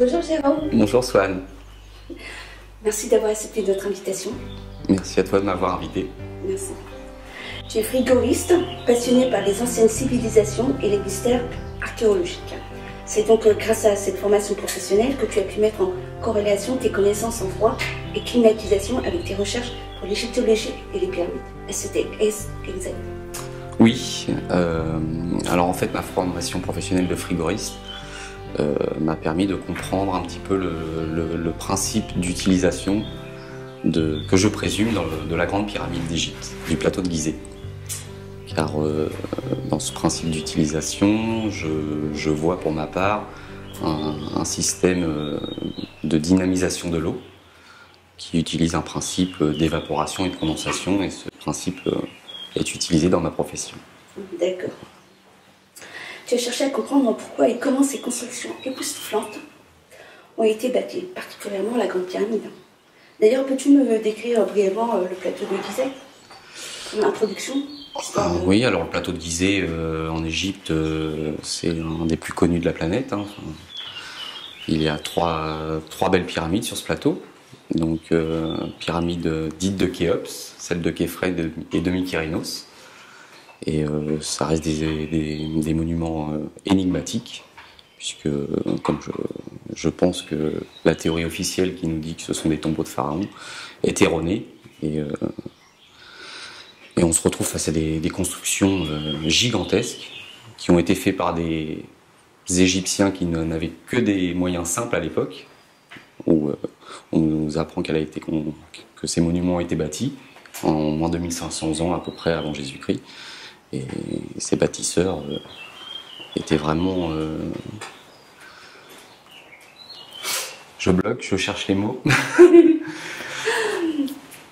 Bonjour Jérôme. Bonjour Swan. Merci d'avoir accepté notre invitation. Merci à toi de m'avoir invité. Merci. Tu es frigoriste, passionné par les anciennes civilisations et les mystères archéologiques. C'est donc grâce à cette formation professionnelle que tu as pu mettre en corrélation tes connaissances en froid et climatisation avec tes recherches pour l'égyptologie et les pyramides. Est-ce exact? Oui, alors en fait ma formation professionnelle de frigoriste m'a permis de comprendre un petit peu le principe d'utilisation que je présume de la grande pyramide d'Égypte, du plateau de Gizeh. Car dans ce principe d'utilisation, je vois pour ma part un système de dynamisation de l'eau qui utilise un principe d'évaporation et de condensation, et ce principe est utilisé dans ma profession. D'accord. Tu as cherché à comprendre pourquoi et comment ces constructions époustouflantes ont été bâties, particulièrement la Grande Pyramide. D'ailleurs, peux-tu me décrire brièvement le plateau de Gizeh, une introduction? Oui, alors le plateau de Gizeh en Égypte, c'est un des plus connus de la planète. Hein. Il y a trois belles pyramides sur ce plateau. Donc, pyramide dite de Khéops, celle de Khéphren et de Mykérinos. Et ça reste des monuments énigmatiques, puisque comme je pense que la théorie officielle qui nous dit que ce sont des tombeaux de pharaons est erronée. Et on se retrouve face à des constructions gigantesques qui ont été faites par des Égyptiens qui n'avaient que des moyens simples à l'époque, où on nous apprend que ces monuments ont été bâtis en moins de 1500 ans à peu près avant Jésus-Christ. Et ces bâtisseurs étaient vraiment... Je bloque, je cherche les mots.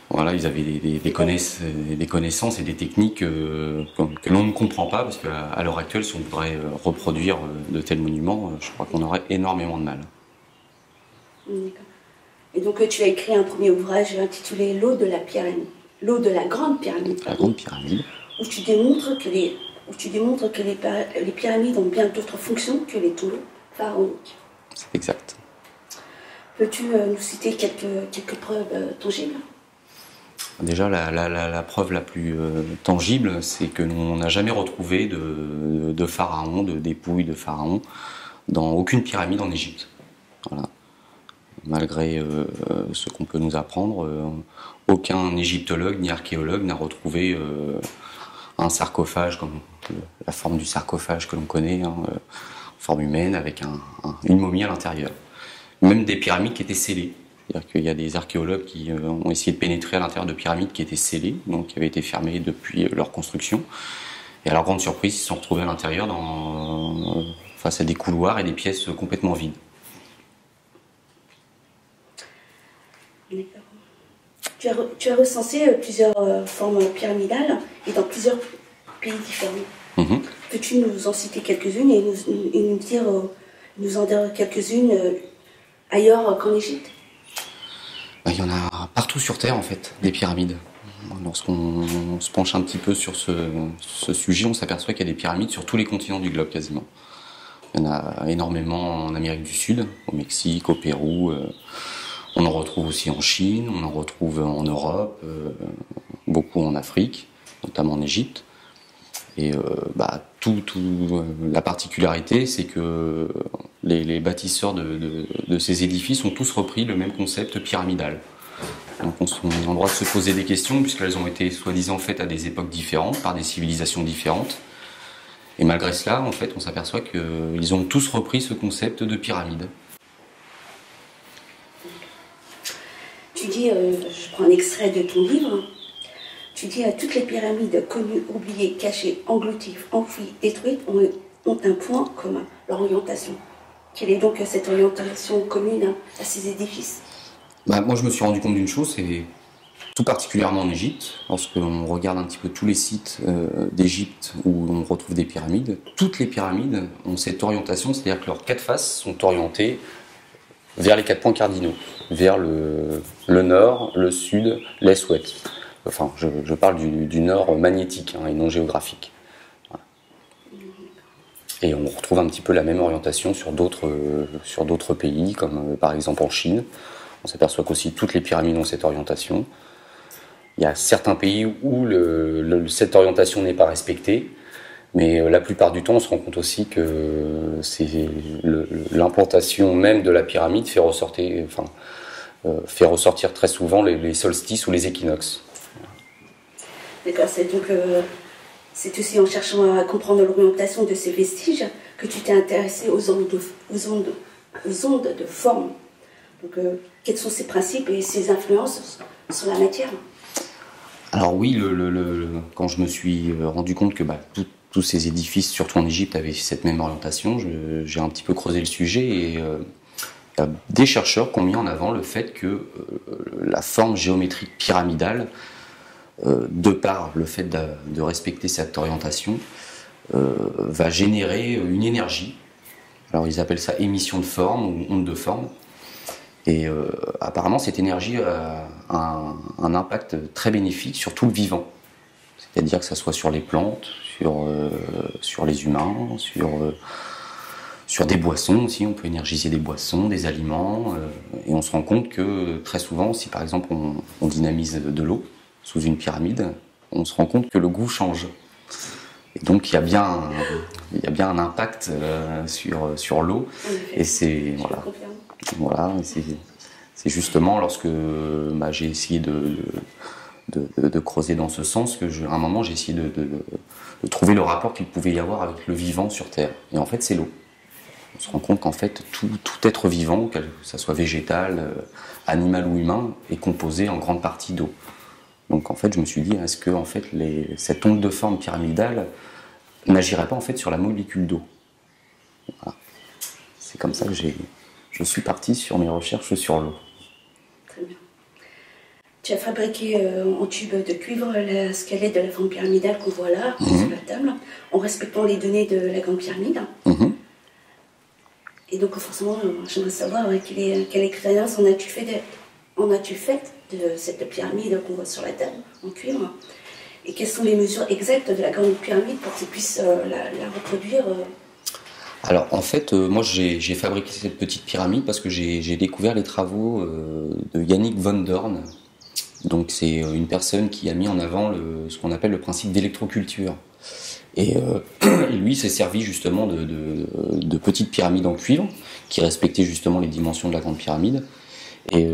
Voilà, ils avaient des connaissances et des techniques que l'on ne comprend pas, parce qu'à l'heure actuelle, si on voudrait reproduire de tels monuments, je crois qu'on aurait énormément de mal. D'accord. Et donc tu as écrit un premier ouvrage intitulé L'eau de la pyramide, l'eau de la Grande Pyramide. La Grande Pyramide. Où tu démontres que les pyramides ont bien d'autres fonctions que les tombeaux pharaoniques. C'est exact. Peux-tu nous citer quelques preuves tangibles? Déjà, la preuve la plus tangible, c'est que l'on n'a jamais retrouvé de pharaons, de dépouilles de pharaons, dans aucune pyramide en Égypte. Voilà. Malgré ce qu'on peut nous apprendre, aucun égyptologue ni archéologue n'a retrouvé un sarcophage comme la forme du sarcophage que l'on connaît, hein, forme humaine, avec une momie à l'intérieur. Même des pyramides qui étaient scellées. C'est-à-dire qu'il y a des archéologues qui ont essayé de pénétrer à l'intérieur de pyramides qui étaient scellées, donc qui avaient été fermées depuis leur construction. Et à leur grande surprise, ils se sont retrouvés à l'intérieur face à des couloirs et des pièces complètement vides. D'accord. Tu as recensé plusieurs formes pyramidales et dans plusieurs pays différents. Mm-hmm. Peux-tu nous en citer quelques-unes et nous en dire quelques-unes ailleurs qu'en Égypte? Il y en a partout sur Terre, en fait, des pyramides. Lorsqu'on se penche un petit peu sur ce sujet, on s'aperçoit qu'il y a des pyramides sur tous les continents du globe, quasiment. Il y en a énormément en Amérique du Sud, au Mexique, au Pérou. On en retrouve aussi en Chine, on en retrouve en Europe, beaucoup en Afrique, notamment en Égypte. Et la particularité, c'est que les bâtisseurs de ces édifices ont tous repris le même concept pyramidal. Donc on a le droit de se poser des questions, puisqu'elles ont été soi-disant faites à des époques différentes, par des civilisations différentes. Et malgré cela, en fait, on s'aperçoit qu'ils ont tous repris ce concept de pyramide. Tu dis, je prends un extrait de ton livre, tu dis toutes les pyramides connues, oubliées, cachées, englouties, enfouies, détruites ont un point commun, leur orientation. Quelle est donc cette orientation commune à ces édifices? Moi, je me suis rendu compte d'une chose, c'est tout particulièrement en Égypte, lorsqu'on regarde un petit peu tous les sites d'Égypte où on retrouve des pyramides, toutes les pyramides ont cette orientation, c'est-à-dire que leurs quatre faces sont orientées vers les 4 points cardinaux, vers le nord, le sud, l'est-ouest. Enfin, je parle du nord magnétique, hein, et non géographique. Voilà. Et on retrouve un petit peu la même orientation sur d'autres pays, comme par exemple en Chine. On s'aperçoit qu'aussi toutes les pyramides ont cette orientation. Il y a certains pays où cette orientation n'est pas respectée, mais la plupart du temps, on se rend compte aussi que l'implantation même de la pyramide fait ressortir très souvent les solstices ou les équinoxes. D'accord, c'est aussi en cherchant à comprendre l'orientation de ces vestiges que tu t'es intéressé aux ondes de forme. Donc, quels sont ces principes et ces influences sur la matière? Alors oui, quand je me suis rendu compte que tous ces édifices, surtout en Égypte, avaient cette même orientation, j'ai un petit peu creusé le sujet et il y a des chercheurs qui ont mis en avant le fait que la forme géométrique pyramidale, de par le fait de respecter cette orientation, va générer une énergie. Alors ils appellent ça émission de forme ou onde de forme. Et apparemment cette énergie a un impact très bénéfique sur tout le vivant. C'est-à-dire que ça soit sur les plantes, sur les humains, sur des boissons aussi, on peut énergiser des boissons, des aliments, et on se rend compte que très souvent, si par exemple on dynamise de l'eau sous une pyramide, on se rend compte que le goût change. Et donc il y a bien un impact sur l'eau, et c'est voilà, c'est justement lorsque j'ai essayé de creuser dans ce sens que à un moment j'ai essayé de trouver le rapport qu'il pouvait y avoir avec le vivant sur Terre. Et en fait c'est l'eau. On se rend compte qu'en fait tout être vivant, que ça soit végétal, animal ou humain, est composé en grande partie d'eau. Donc en fait je me suis dit, est-ce que en fait cette onde de forme pyramidale n'agirait pas en fait sur la molécule d'eau? Voilà. C'est comme ça que je suis parti sur mes recherches sur l'eau. Très bien. Tu as fabriqué en tube de cuivre la squelette de la forme pyramidale qu'on voit là, sur la table, en respectant les données de la grande pyramide. Et donc forcément, j'aimerais savoir quelle expérience en as-tu fait de cette pyramide qu'on voit sur la table en cuivre, et quelles sont les mesures exactes de la grande pyramide pour que tu puisses la reproduire. Alors en fait, moi j'ai fabriqué cette petite pyramide parce que j'ai découvert les travaux de Yannick von Dorn. Donc c'est une personne qui a mis en avant ce qu'on appelle le principe d'électroculture. Et lui s'est servi justement de petites pyramides en cuivre qui respectaient justement les dimensions de la grande pyramide. Et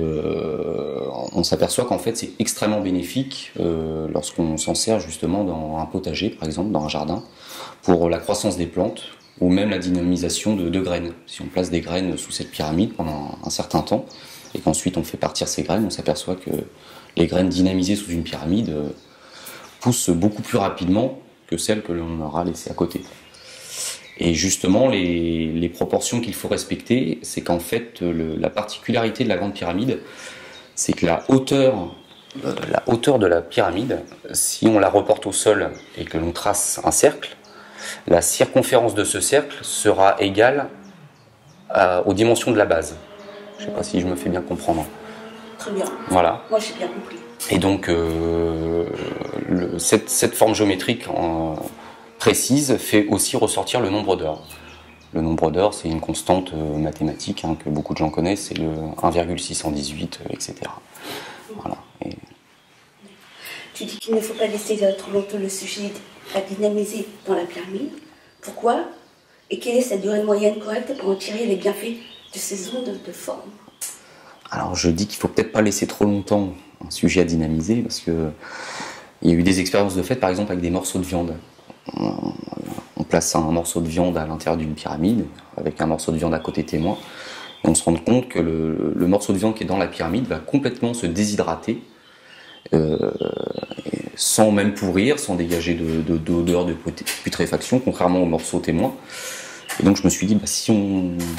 on s'aperçoit qu'en fait c'est extrêmement bénéfique lorsqu'on s'en sert justement dans un potager, par exemple, dans un jardin, pour la croissance des plantes ou même la dynamisation de graines. Si on place des graines sous cette pyramide pendant un certain temps et qu'ensuite on fait partir ces graines, on s'aperçoit que les graines dynamisées sous une pyramide poussent beaucoup plus rapidement que celles que l'on aura laissées à côté. Et justement, les proportions qu'il faut respecter, c'est qu'en fait, la particularité de la grande pyramide, c'est que la hauteur de la pyramide, si on la reporte au sol et que l'on trace un cercle, la circonférence de ce cercle sera égale aux dimensions de la base. Je ne sais pas si je me fais bien comprendre. Très bien. Voilà. Moi, j'ai bien compris. Et donc, cette forme géométrique précise fait aussi ressortir le nombre d'heures. Le nombre d'heures, c'est une constante mathématique que beaucoup de gens connaissent, c'est le 1,618, etc. Voilà. Et... Tu dis qu'il ne faut pas laisser trop longtemps le sujet à dynamiser dans la pyramide. Pourquoi? Et quelle est sa durée moyenne correcte pour en tirer les bienfaits de ces ondes de forme? Alors je dis qu'il ne faut peut-être pas laisser trop longtemps un sujet à dynamiser, parce que il y a eu des expériences de fait, par exemple, avec des morceaux de viande. On place un morceau de viande à l'intérieur d'une pyramide, avec un morceau de viande à côté témoin, et on se rend compte que le morceau de viande qui est dans la pyramide va complètement se déshydrater, sans même pourrir, sans dégager d'odeur de putréfaction, contrairement au morceau témoin. Et donc je me suis dit,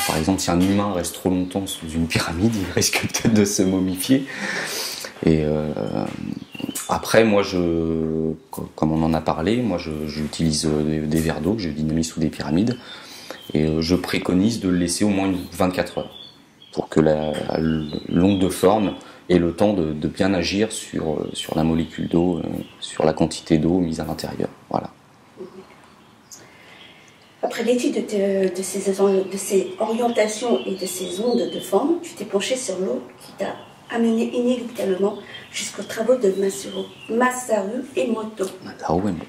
par exemple, si un humain reste trop longtemps sous une pyramide, il risque peut-être de se momifier. Et après, moi, comme on en a parlé, moi j'utilise des verres d'eau que je dynamise sous des pyramides, et je préconise de le laisser au moins 24 heures, pour que l'onde de forme ait le temps de bien agir sur la molécule d'eau, sur la quantité d'eau mise à l'intérieur. Voilà. Après l'étude de ces orientations et de ces ondes de forme, tu t'es penché sur l'eau qui t'a amené inéluctablement jusqu'aux travaux de Masaru Emoto.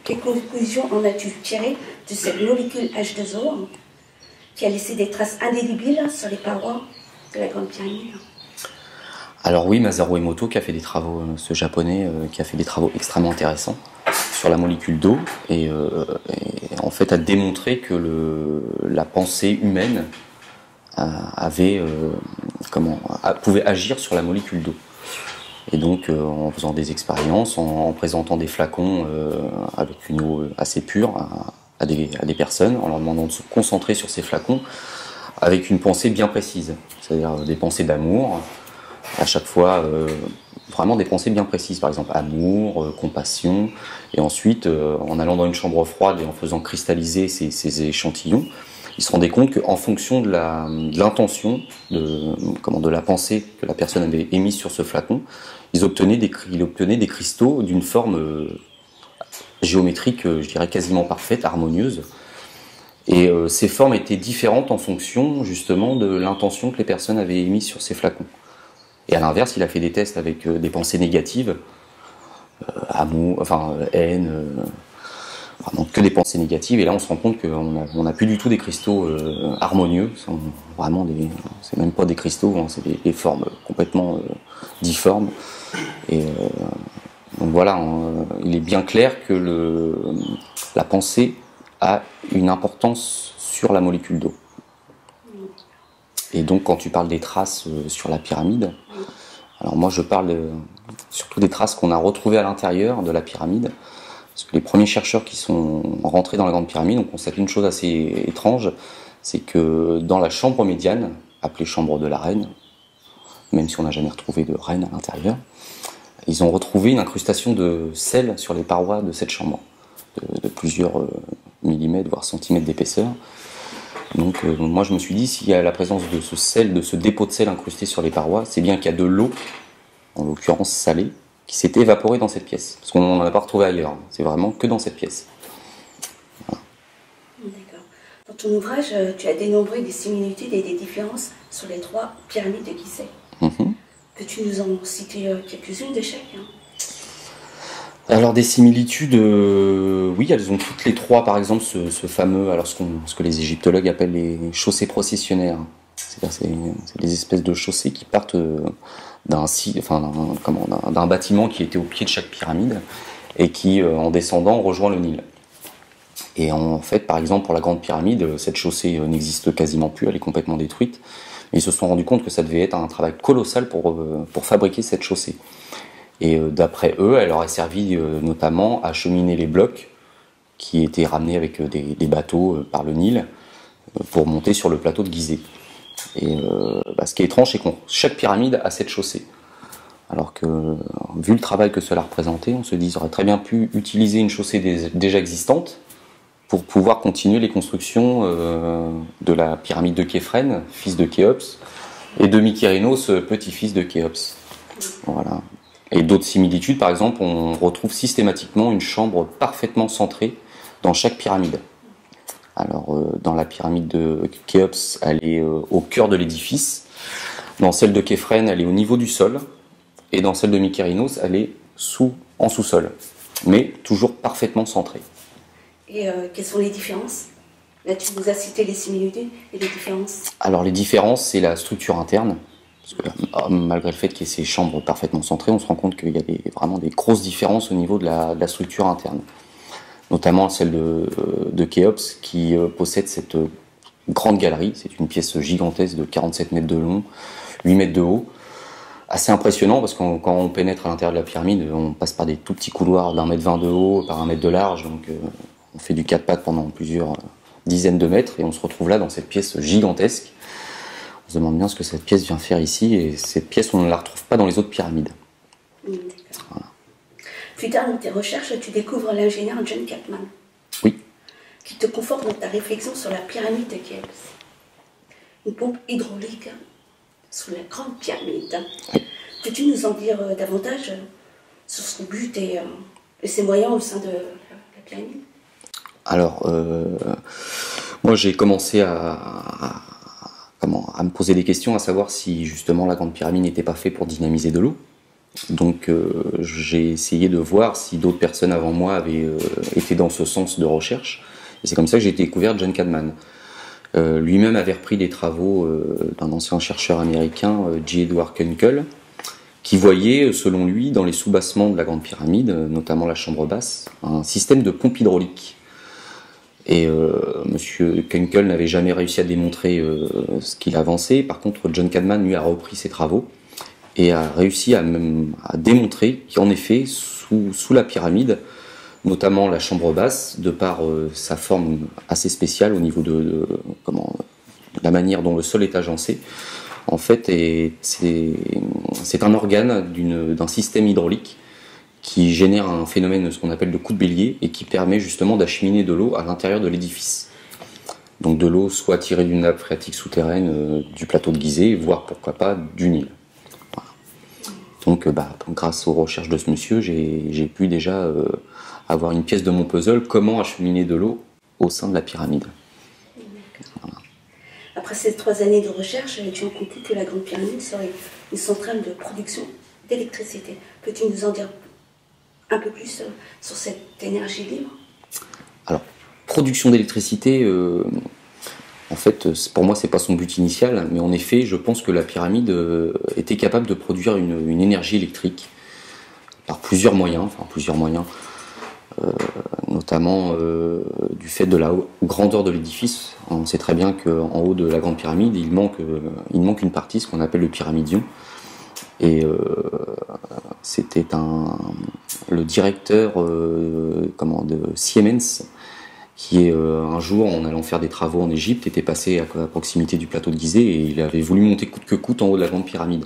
Quelles conclusions en as-tu tiré de cette molécule H2O qui a laissé des traces indélébiles sur les parois de la Grande Pyramide? Alors oui, Masaru Emoto qui a fait des travaux, ce japonais qui a fait des travaux extrêmement intéressants sur la molécule d'eau et en fait a démontré que la pensée humaine pouvait agir sur la molécule d'eau. Et donc en faisant des expériences, en présentant des flacons avec une eau assez pure à des personnes, en leur demandant de se concentrer sur ces flacons avec une pensée bien précise, c'est-à-dire des pensées d'amour, à chaque fois vraiment des pensées bien précises, par exemple amour, compassion, et ensuite en allant dans une chambre froide et en faisant cristalliser ces échantillons, ils se rendaient compte qu'en fonction de l'intention, de la pensée que la personne avait émise sur ce flacon, il obtenait des cristaux d'une forme géométrique, je dirais quasiment parfaite, harmonieuse. Et ces formes étaient différentes en fonction justement de l'intention que les personnes avaient émise sur ces flacons. Et à l'inverse, il a fait des tests avec des pensées négatives, amour, haine, vraiment que des pensées négatives. Et là, on se rend compte qu'on n'a plus du tout des cristaux harmonieux. C'est même pas des cristaux, hein, c'est des formes complètement difformes. Et donc voilà, il est bien clair que la pensée a une importance sur la molécule d'eau. Et donc quand tu parles des traces sur la pyramide, alors moi je parle surtout des traces qu'on a retrouvées à l'intérieur de la pyramide, parce que les premiers chercheurs qui sont rentrés dans la Grande Pyramide ont constaté une chose assez étrange, c'est que dans la chambre médiane, appelée chambre de la reine, même si on n'a jamais retrouvé de reine à l'intérieur, ils ont retrouvé une incrustation de sel sur les parois de cette chambre, de plusieurs millimètres, voire centimètres d'épaisseur. Donc moi je me suis dit, s'il y a la présence de ce sel, de ce dépôt de sel incrusté sur les parois, c'est bien qu'il y a de l'eau, en l'occurrence salée, qui s'est évaporée dans cette pièce. Parce qu'on n'en a pas retrouvé ailleurs, c'est vraiment que dans cette pièce. Voilà. D'accord. Dans ton ouvrage, tu as dénombré des similitudes et des différences sur les 3 pyramides de Gizeh. Peux-tu nous en citer quelques-unes de chaque? Alors des similitudes, oui, elles ont toutes les 3, par exemple, ce fameux, alors ce que les égyptologues appellent les chaussées processionnaires. C'est-à-dire c'est des espèces de chaussées qui partent d'un bâtiment qui était au pied de chaque pyramide et qui, en descendant, rejoint le Nil. Et en fait, par exemple, pour la Grande Pyramide, cette chaussée n'existe quasiment plus, elle est complètement détruite. Mais ils se sont rendus compte que ça devait être un travail colossal pour fabriquer cette chaussée. Et d'après eux, elle aurait servi notamment à cheminer les blocs qui étaient ramenés avec des bateaux par le Nil pour monter sur le plateau de Gizeh. Et ce qui est étrange, c'est que chaque pyramide a cette chaussée. Alors que, vu le travail que cela représentait, on se dit qu'ils auraient très bien pu utiliser une chaussée déjà existante pour pouvoir continuer les constructions de la pyramide de Képhren, fils de Khéops, et de Mykérinos, petit-fils de Khéops. Voilà. Et d'autres similitudes, par exemple, on retrouve systématiquement une chambre parfaitement centrée dans chaque pyramide. Alors, dans la pyramide de Khéops, elle est au cœur de l'édifice. Dans celle de Képhren, elle est au niveau du sol. Et dans celle de Mykérinos, elle est en sous-sol. Mais toujours parfaitement centrée. Et quelles sont les différences? Là, tu nous as cité les similitudes et les différences. Alors, les différences, c'est la structure interne. Parce que malgré le fait qu'il y ait ces chambres parfaitement centrées, on se rend compte qu'il y a vraiment des grosses différences au niveau de la structure interne. Notamment celle de Khéops qui possède cette grande galerie. C'est une pièce gigantesque de 47 mètres de long, 8 mètres de haut. Assez impressionnant parce que quand on pénètre à l'intérieur de la pyramide, on passe par des tout petits couloirs d'1,20 m de haut par 1 mètre de large. Donc on fait du 4 pattes pendant plusieurs dizaines de mètres et on se retrouve là dans cette pièce gigantesque. On se demande bien ce que cette pièce vient faire ici, et cette pièce, on ne la retrouve pas dans les autres pyramides. D'accord. Voilà. Plus tard dans tes recherches, tu découvres l'ingénieur John Capman. Oui. Qui te conforte dans ta réflexion sur la pyramide de Khéops. Une pompe hydraulique sous la Grande Pyramide. Oui. Peux-tu nous en dire davantage sur son but et ses moyens au sein de la pyramide? Alors, Moi, j'ai commencé à me poser des questions, à savoir si justement la Grande Pyramide n'était pas fait pour dynamiser de l'eau. Donc j'ai essayé de voir si d'autres personnes avant moi avaient été dans ce sens de recherche. Et c'est comme ça que j'ai découvert John Cadman. Lui-même avait repris des travaux d'un ancien chercheur américain, J. Edward Kunkel, qui voyait, selon lui, dans les soubassements de la Grande Pyramide, notamment la chambre basse, un système de pompe hydraulique. Et Monsieur Kunkel n'avait jamais réussi à démontrer ce qu'il avançait. Par contre, John Cadman, lui, a repris ses travaux et a réussi à démontrer qu'en effet, sous la pyramide, notamment la chambre basse, de par sa forme assez spéciale au niveau de la manière dont le sol est agencé, en fait, c'est un organe d'un système hydraulique qui génère un phénomène, ce qu'on appelle le coup de bélier, et qui permet justement d'acheminer de l'eau à l'intérieur de l'édifice. Donc de l'eau soit tirée d'une nappe phréatique souterraine du plateau de Gizeh, voire pourquoi pas du Nil. Voilà. Donc grâce aux recherches de ce monsieur, j'ai pu déjà avoir une pièce de mon puzzle, comment acheminer de l'eau au sein de la pyramide. Voilà. Après ces 3 années de recherche, tu as conclu que la Grande Pyramide serait une centrale de production d'électricité. Peux-tu nous en dire un peu plus sur cette énergie libre? Alors, production d'électricité, en fait, pour moi, c'est pas son but initial, mais en effet, je pense que la pyramide était capable de produire une énergie électrique par plusieurs moyens, notamment du fait de la grandeur de l'édifice. On sait très bien qu'en haut de la Grande Pyramide, il manque une partie, ce qu'on appelle le pyramidion. Et c'était le directeur de Siemens qui un jour, en allant faire des travaux en Égypte, était passé à proximité du plateau de Gizeh et il avait voulu monter coûte que coûte en haut de la Grande Pyramide.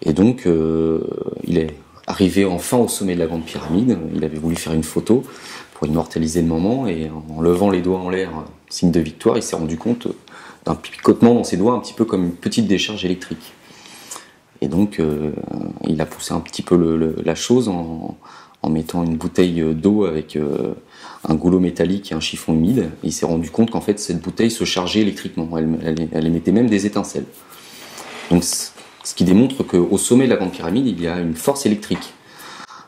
Et donc il est arrivé enfin au sommet de la Grande Pyramide, il avait voulu faire une photo pour immortaliser le moment et en levant les doigts en l'air, signe de victoire, il s'est rendu compte d'un picotement dans ses doigts, un petit peu comme une petite décharge électrique. Et donc, il a poussé un petit peu la chose en mettant une bouteille d'eau avec un goulot métallique et un chiffon humide. Et il s'est rendu compte qu'en fait, cette bouteille se chargeait électriquement. Elle émettait même des étincelles. Donc, ce qui démontre qu'au sommet de la Grande Pyramide, il y a une force électrique.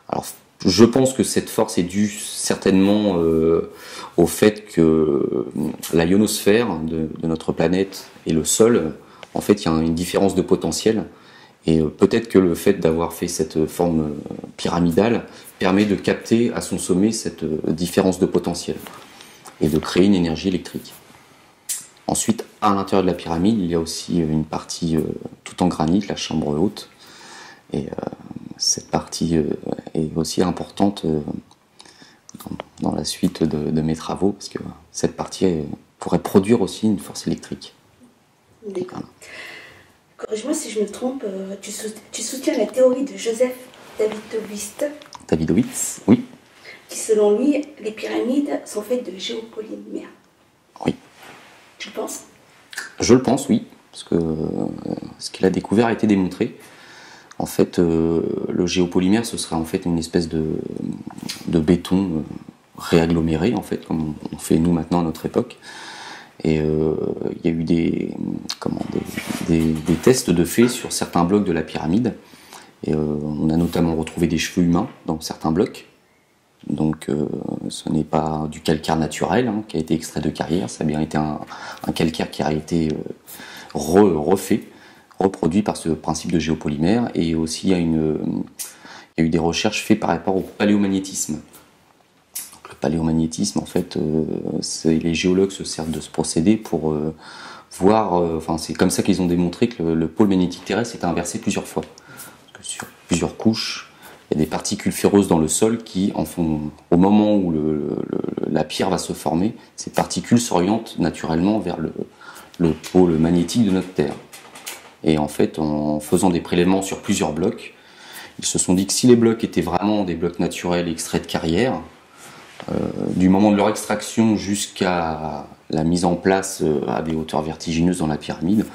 Alors, je pense que cette force est due certainement au fait que la ionosphère de notre planète et le sol, en fait, il y a une différence de potentiel. Et peut-être que le fait d'avoir fait cette forme pyramidale permet de capter à son sommet cette différence de potentiel et de créer une énergie électrique. Ensuite, à l'intérieur de la pyramide, il y a aussi une partie tout en granit, la chambre haute. Et cette partie est aussi importante dans la suite de mes travaux, parce que cette partie pourrait produire aussi une force électrique. D'accord. Corrige-moi si je me trompe, tu soutiens la théorie de Joseph Davidovits. Davidovits, oui. Qui, selon lui, les pyramides sont faites de géopolymères. Oui. Tu le penses? Je le pense, oui. Parce que ce qu'il a découvert a été démontré. En fait, le géopolymère, ce serait en fait une espèce de béton réaggloméré, en fait, comme on fait nous maintenant à notre époque. Et il y a eu des tests de fait sur certains blocs de la pyramide. Et on a notamment retrouvé des cheveux humains dans certains blocs. Donc ce n'est pas du calcaire naturel qui a été extrait de carrière, ça a bien été un calcaire qui a été reproduit par ce principe de géopolymère. Et aussi il y a eu des recherches faites par rapport au paléomagnétisme. Le paléomagnétisme, en fait, les géologues se servent de ce procédé pour voir, c'est comme ça qu'ils ont démontré que le pôle magnétique terrestre était inversé plusieurs fois. Parce que sur plusieurs couches, il y a des particules ferreuses dans le sol qui, au moment où la pierre va se former, ces particules s'orientent naturellement vers le pôle magnétique de notre Terre. Et en fait, en faisant des prélèvements sur plusieurs blocs, ils se sont dit que si les blocs étaient vraiment des blocs naturels extraits de carrière, du moment de leur extraction jusqu'à la mise en place à des hauteurs vertigineuses dans la pyramide,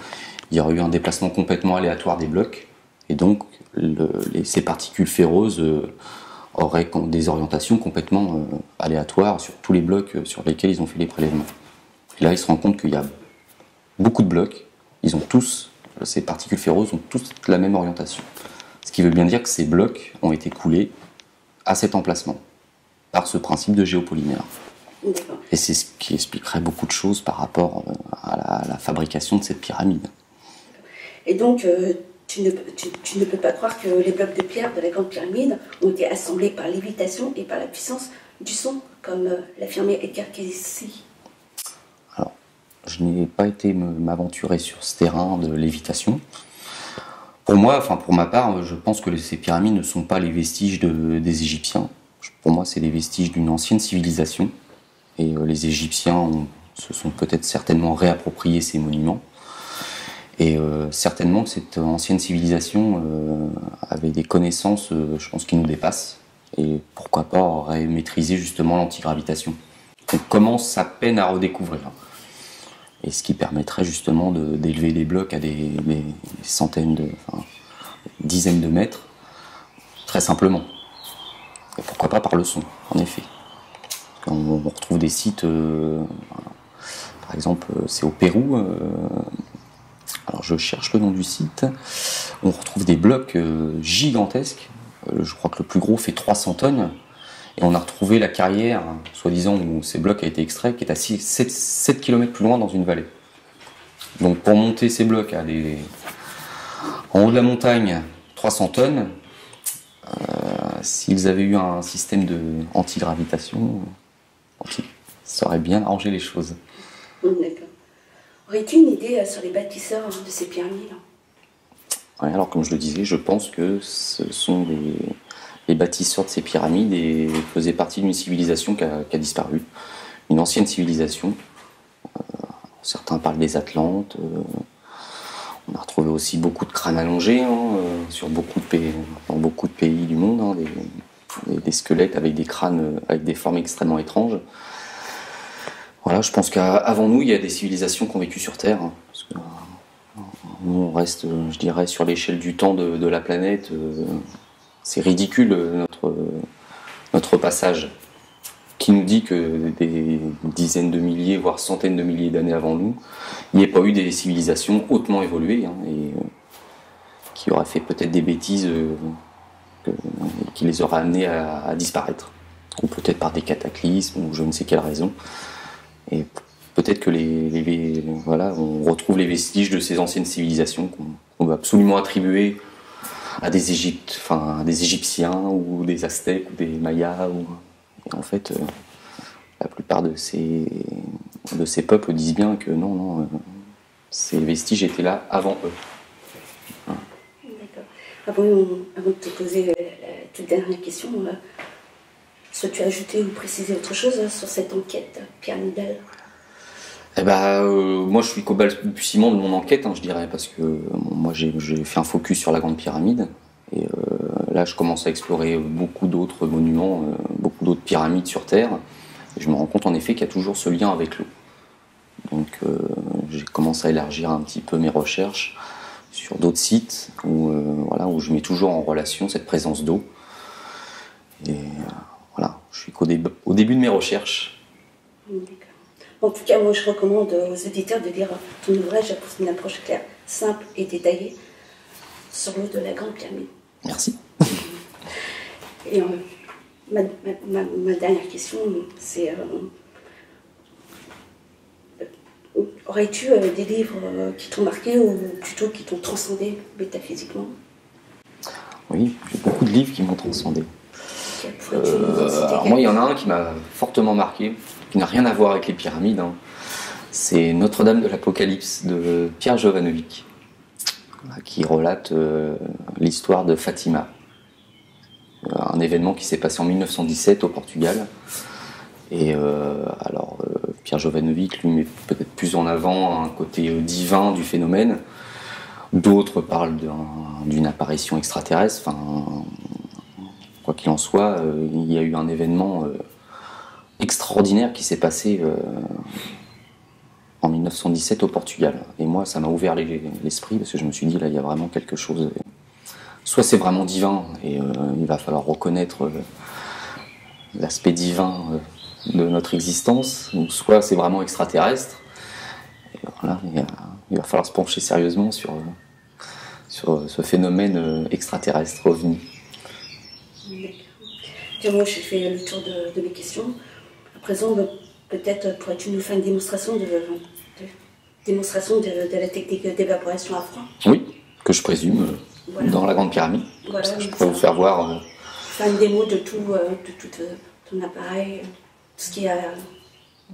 il y aurait eu un déplacement complètement aléatoire des blocs, et donc ces particules ferreuses auraient des orientations complètement aléatoires sur tous les blocs sur lesquels ils ont fait les prélèvements. Et là, il se rend compte qu'il y a beaucoup de blocs, ils ont tous, ces particules ferreuses ont tous la même orientation. Ce qui veut bien dire que ces blocs ont été coulés à cet emplacement, par ce principe de géopolymère. Et c'est ce qui expliquerait beaucoup de choses par rapport à la fabrication de cette pyramide. Et donc, tu ne peux pas croire que les blocs de pierre de la Grande Pyramide ont été assemblés par lévitation et par la puissance du son, comme l'affirmait Edgar Cayce. Alors, je n'ai pas été m'aventurer sur ce terrain de lévitation. Pour moi, enfin pour ma part, je pense que ces pyramides ne sont pas les vestiges des Égyptiens. Pour moi, c'est les vestiges d'une ancienne civilisation. Et les Égyptiens se sont peut-être certainement réappropriés ces monuments. Et certainement que cette ancienne civilisation avait des connaissances, je pense, qui nous dépassent. Et pourquoi pas aurait maîtrisé justement l'antigravitation. On commence à peine à redécouvrir. Et ce qui permettrait justement d'élever les blocs à des centaines dizaines de mètres, très simplement. Et pourquoi pas par le son, en effet. On retrouve des sites, par exemple, c'est au Pérou, alors je cherche le nom du site, on retrouve des blocs gigantesques, je crois que le plus gros fait 300 tonnes, et on a retrouvé la carrière, soi-disant, où ces blocs ont été extraits, qui est à 7 km plus loin dans une vallée. Donc pour monter ces blocs en haut de la montagne, 300 tonnes, s'ils avaient eu un système anti-gravitation, ça aurait bien arrangé les choses. D'accord. Aurais-tu une idée sur les bâtisseurs de ces pyramides? Ouais, alors comme je le disais, je pense que ce sont les bâtisseurs de ces pyramides et faisaient partie d'une civilisation qui a disparu. Une ancienne civilisation. Certains parlent des Atlantes. On a retrouvé aussi beaucoup de crânes allongés dans beaucoup de pays du monde, des squelettes avec des crânes avec des formes extrêmement étranges. Voilà, je pense qu'avant nous, il y a des civilisations qui ont vécu sur Terre. Parce que nous, on reste, je dirais, sur l'échelle du temps de la planète. C'est ridicule notre passage, qui nous dit que des dizaines de milliers, voire centaines de milliers d'années avant nous, il n'y ait pas eu des civilisations hautement évoluées et qui auraient fait peut-être des bêtises qui les auraient amenés à disparaître, ou peut-être par des cataclysmes ou je ne sais quelle raison. Et peut-être que on retrouve les vestiges de ces anciennes civilisations qu'on va absolument attribuer à des Égyptiens ou des Aztèques ou des Mayas. Et en fait, la plupart de ces peuples disent bien que non, ces vestiges étaient là avant eux. Voilà. D'accord. Avant de te poser la toute dernière question, souhaites-tu ajouter ou préciser autre chose sur cette enquête pyramidale? Moi je suis qu'au balbutiement de mon enquête, je dirais, parce que moi j'ai fait un focus sur la Grande Pyramide, et là je commence à explorer beaucoup d'autres monuments, beaucoup d'autres pyramides sur Terre, et je me rends compte en effet qu'il y a toujours ce lien avec l'eau. Donc j'ai commencé à élargir un petit peu mes recherches sur d'autres sites où je mets toujours en relation cette présence d'eau. Et voilà, je suis qu'au début de mes recherches. D'accord. En tout cas, moi je recommande aux auditeurs de lire ton ouvrage pour une approche claire, simple et détaillée sur l'eau de la Grande Pyramide. Merci. Et ma dernière question, c'est aurais-tu des livres qui t'ont marqué ou plutôt qui t'ont transcendé métaphysiquement? Oui, j'ai beaucoup de livres qui m'ont transcendé. Moi, il y en a un qui m'a fortement marqué, qui n'a rien à voir avec les pyramides. C'est Notre-Dame de l'Apocalypse de Pierre Jovanovic, qui relate l'histoire de Fatima. Un événement qui s'est passé en 1917 au Portugal. Et Pierre Jovanovic lui met peut-être plus en avant un côté divin du phénomène. D'autres parlent d'une apparition extraterrestre. Quoi qu'il en soit, il y a eu un événement extraordinaire qui s'est passé en 1917 au Portugal. Et moi, ça m'a ouvert l'esprit, parce que je me suis dit, là, il y a vraiment quelque chose. Soit c'est vraiment divin, et il va falloir reconnaître l'aspect divin de notre existence, ou soit c'est vraiment extraterrestre, Voilà, il va falloir se pencher sérieusement sur ce phénomène extraterrestre OVNI. Tiens, moi, j'ai fait le tour de mes questions. À présent, peut-être pourrais-tu nous faire une démonstration de la technique d'évaporation à froid? Oui, que je présume dans la Grande Pyramide. Voilà, je peux vous faire voir. Faire une démo de tout ton appareil, tout ce qu'il y a.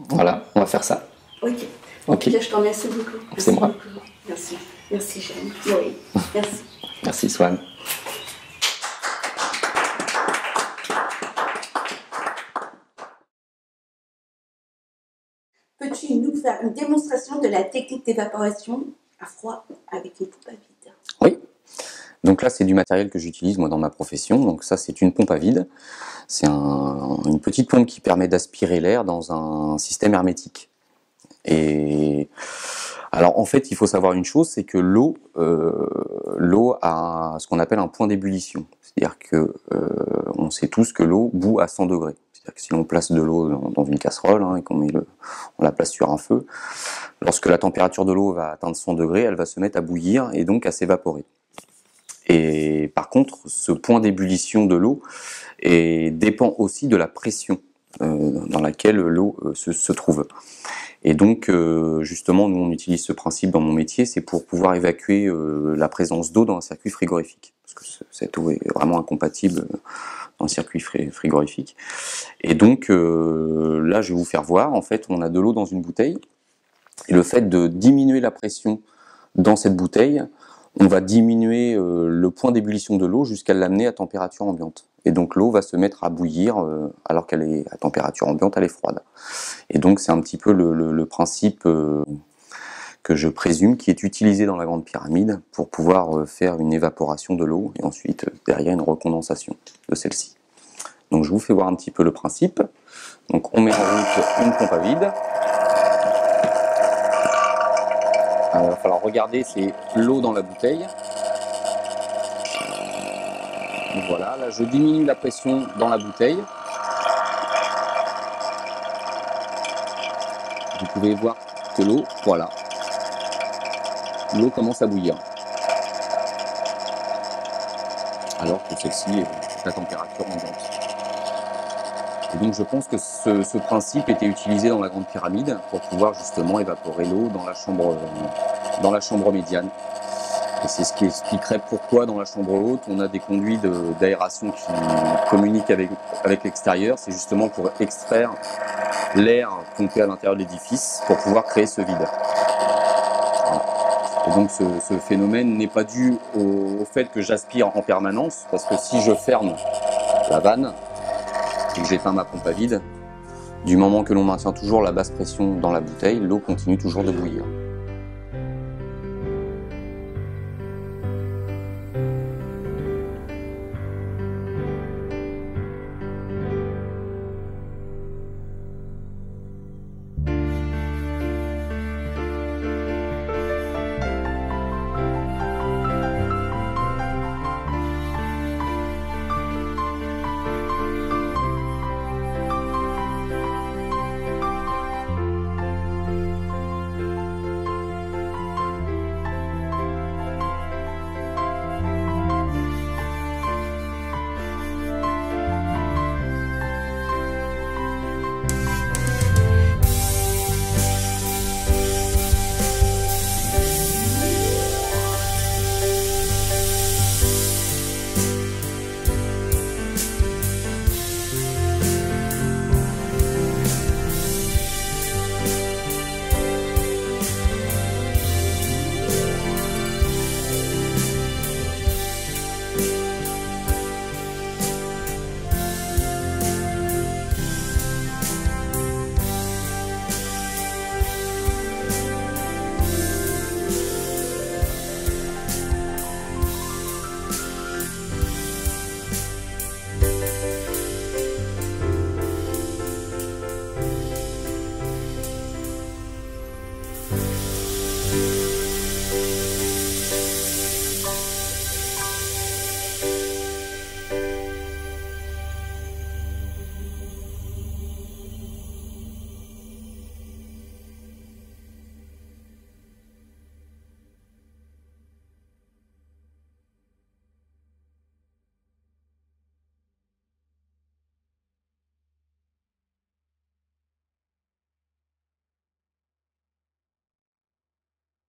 Voilà, on va faire ça. Ok. Ok. Je t'en remercie beaucoup. C'est moi. Beaucoup. Merci. Merci, Jeanne. Oui, merci. Merci, Swan. Peux-tu nous faire une démonstration de la technique d'évaporation à froid avec une pompe à vide? Oui. Donc là, c'est du matériel que j'utilise moi dans ma profession. Donc ça, c'est une pompe à vide. C'est une petite pompe qui permet d'aspirer l'air dans un système hermétique. Et alors en fait, il faut savoir une chose, c'est que l'eau a ce qu'on appelle un point d'ébullition. C'est-à-dire que on sait tous que l'eau bout à 100 degrés. C'est-à-dire que si on place de l'eau dans une casserole et qu'on on la place sur un feu, lorsque la température de l'eau va atteindre 100 degrés, elle va se mettre à bouillir et donc à s'évaporer. Et par contre, ce point d'ébullition de l'eau dépend aussi de la pression dans laquelle l'eau se trouve. Et donc, justement, nous on utilise ce principe dans mon métier, c'est pour pouvoir évacuer la présence d'eau dans un circuit frigorifique. Parce que cette eau est vraiment incompatible dans un circuit frigorifique. Et donc, là, je vais vous faire voir, en fait, on a de l'eau dans une bouteille. Et le fait de diminuer la pression dans cette bouteille, on va diminuer le point d'ébullition de l'eau jusqu'à l'amener à température ambiante. Et donc l'eau va se mettre à bouillir alors qu'elle est à température ambiante, elle est froide. Et donc c'est un petit peu le principe que je présume qui est utilisé dans la Grande Pyramide pour pouvoir faire une évaporation de l'eau et ensuite derrière une recondensation de celle-ci. Donc je vous fais voir un petit peu le principe. Donc on met en route une pompe à vide. Alors, il va falloir regarder, c'est l'eau dans la bouteille. Voilà, là je diminue la pression dans la bouteille. Vous pouvez voir que l'eau, voilà, l'eau commence à bouillir. Alors que celle-ci est à température ambiante. Et donc je pense que ce principe était utilisé dans la Grande Pyramide pour pouvoir justement évaporer l'eau dans la chambre médiane. Et c'est ce qui expliquerait pourquoi dans la chambre haute on a des conduits d'aération qui communiquent avec l'extérieur. C'est justement pour extraire l'air pompé à l'intérieur de l'édifice pour pouvoir créer ce vide. Voilà. Et donc ce phénomène n'est pas dû au fait que j'aspire en permanence, parce que si je ferme la vanne et que j'éteins ma pompe à vide, du moment que l'on maintient toujours la basse pression dans la bouteille, l'eau continue toujours de bouillir.